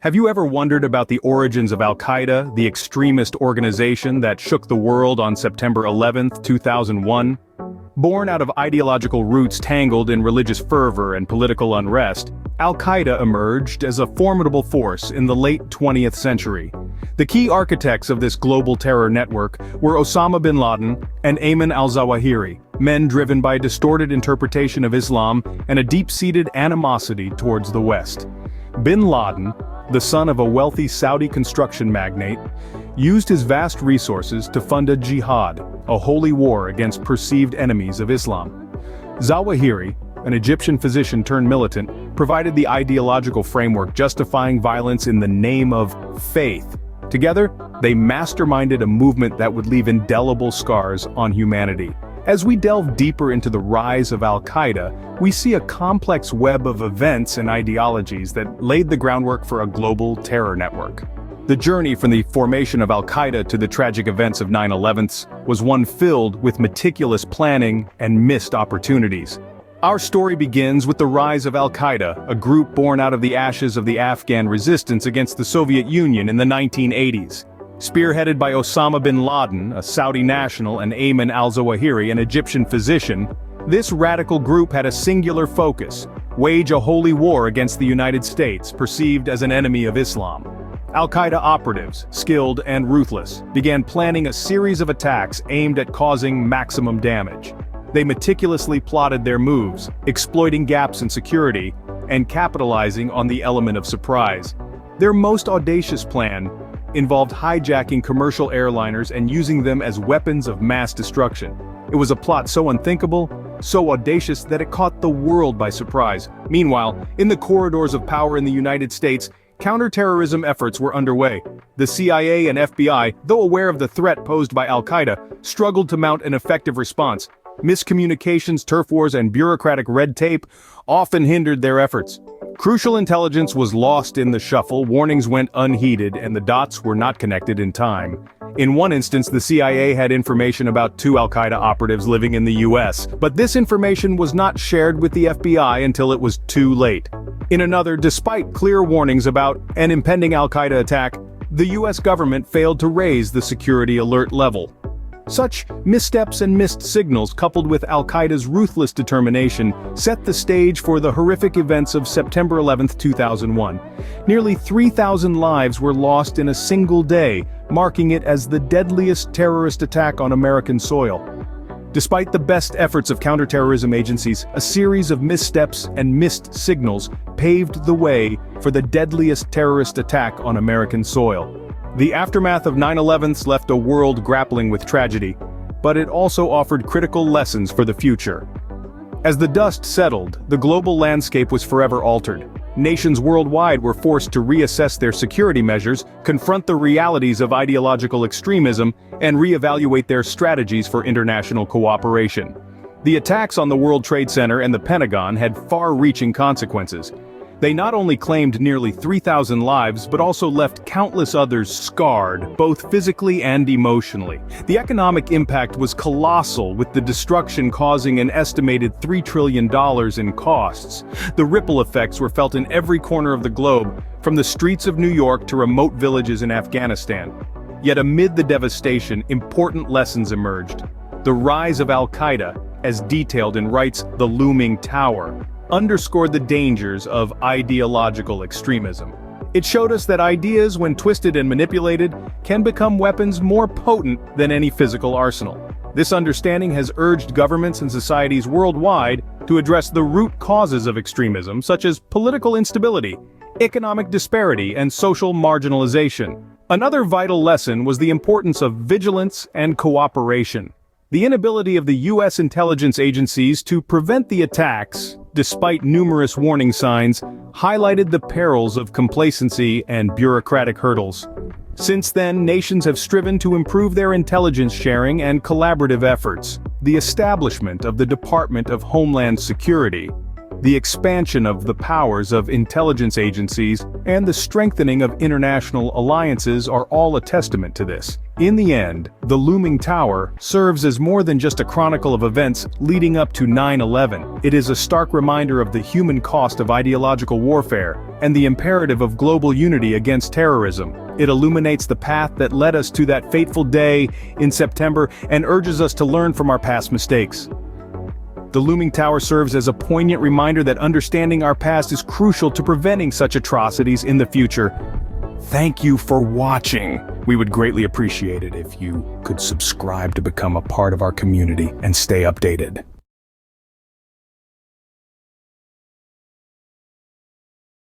Have you ever wondered about the origins of Al-Qaeda, the extremist organization that shook the world on September 11, 2001? Born out of ideological roots tangled in religious fervor and political unrest, Al-Qaeda emerged as a formidable force in the late 20th century. The key architects of this global terror network were Osama bin Laden and Ayman al-Zawahiri, men driven by a distorted interpretation of Islam and a deep-seated animosity towards the West. Bin Laden, the son of a wealthy Saudi construction magnate, used his vast resources to fund a jihad, a holy war against perceived enemies of Islam. Zawahiri, an Egyptian physician turned militant, provided the ideological framework justifying violence in the name of faith. Together, they masterminded a movement that would leave indelible scars on humanity. As we delve deeper into the rise of Al-Qaeda, we see a complex web of events and ideologies that laid the groundwork for a global terror network. The journey from the formation of Al-Qaeda to the tragic events of 9/11 was one filled with meticulous planning and missed opportunities. Our story begins with the rise of Al-Qaeda, a group born out of the ashes of the Afghan resistance against the Soviet Union in the 1980s. Spearheaded by Osama bin Laden, a Saudi national, and Ayman al-Zawahiri, an Egyptian physician, this radical group had a singular focus: wage a holy war against the United States, perceived as an enemy of Islam. Al-Qaeda operatives, skilled and ruthless, began planning a series of attacks aimed at causing maximum damage. They meticulously plotted their moves, exploiting gaps in security, and capitalizing on the element of surprise. Their most audacious plan involved hijacking commercial airliners and using them as weapons of mass destruction. It was a plot so unthinkable, so audacious that it caught the world by surprise. Meanwhile, in the corridors of power in the United States, counterterrorism efforts were underway. The CIA and FBI, though aware of the threat posed by Al-Qaeda, struggled to mount an effective response. Miscommunications, turf wars, and bureaucratic red tape often hindered their efforts. Crucial intelligence was lost in the shuffle, warnings went unheeded, and the dots were not connected in time. In one instance, the CIA had information about 2 Al-Qaeda operatives living in the US, but this information was not shared with the FBI until it was too late. In another, despite clear warnings about an impending Al-Qaeda attack, the US government failed to raise the security alert level. Such missteps and missed signals, coupled with Al-Qaeda's ruthless determination, set the stage for the horrific events of September 11, 2001. Nearly 3,000 lives were lost in a single day, marking it as the deadliest terrorist attack on American soil. Despite the best efforts of counterterrorism agencies, a series of missteps and missed signals paved the way for the deadliest terrorist attack on American soil. The aftermath of 9/11 left a world grappling with tragedy, but it also offered critical lessons for the future. As the dust settled, the global landscape was forever altered. Nations worldwide were forced to reassess their security measures, confront the realities of ideological extremism, and reevaluate their strategies for international cooperation. The attacks on the World Trade Center and the Pentagon had far-reaching consequences. They not only claimed nearly 3,000 lives, but also left countless others scarred, both physically and emotionally. The economic impact was colossal, with the destruction causing an estimated $3 trillion in costs. The ripple effects were felt in every corner of the globe, from the streets of New York to remote villages in Afghanistan. Yet amid the devastation, important lessons emerged. The rise of Al-Qaeda, as detailed in Wright's The Looming Tower, underscored the dangers of ideological extremism. It showed us that ideas, when twisted and manipulated, can become weapons more potent than any physical arsenal. This understanding has urged governments and societies worldwide to address the root causes of extremism, such as political instability, economic disparity, and social marginalization. Another vital lesson was the importance of vigilance and cooperation. The inability of the U.S. intelligence agencies to prevent the attacks, despite numerous warning signs, highlighted the perils of complacency and bureaucratic hurdles. Since then, nations have striven to improve their intelligence sharing and collaborative efforts. The establishment of the Department of Homeland Security, The expansion of the powers of intelligence agencies and the strengthening of international alliances are all a testament to this. In the end, the looming tower serves as more than just a chronicle of events leading up to 9/11. It is a stark reminder of the human cost of ideological warfare and the imperative of global unity against terrorism. It illuminates the path that led us to that fateful day in September and urges us to learn from our past mistakes. The looming tower serves as a poignant reminder that understanding our past is crucial to preventing such atrocities in the future. Thank you for watching. We would greatly appreciate it if you could subscribe to become a part of our community and stay updated.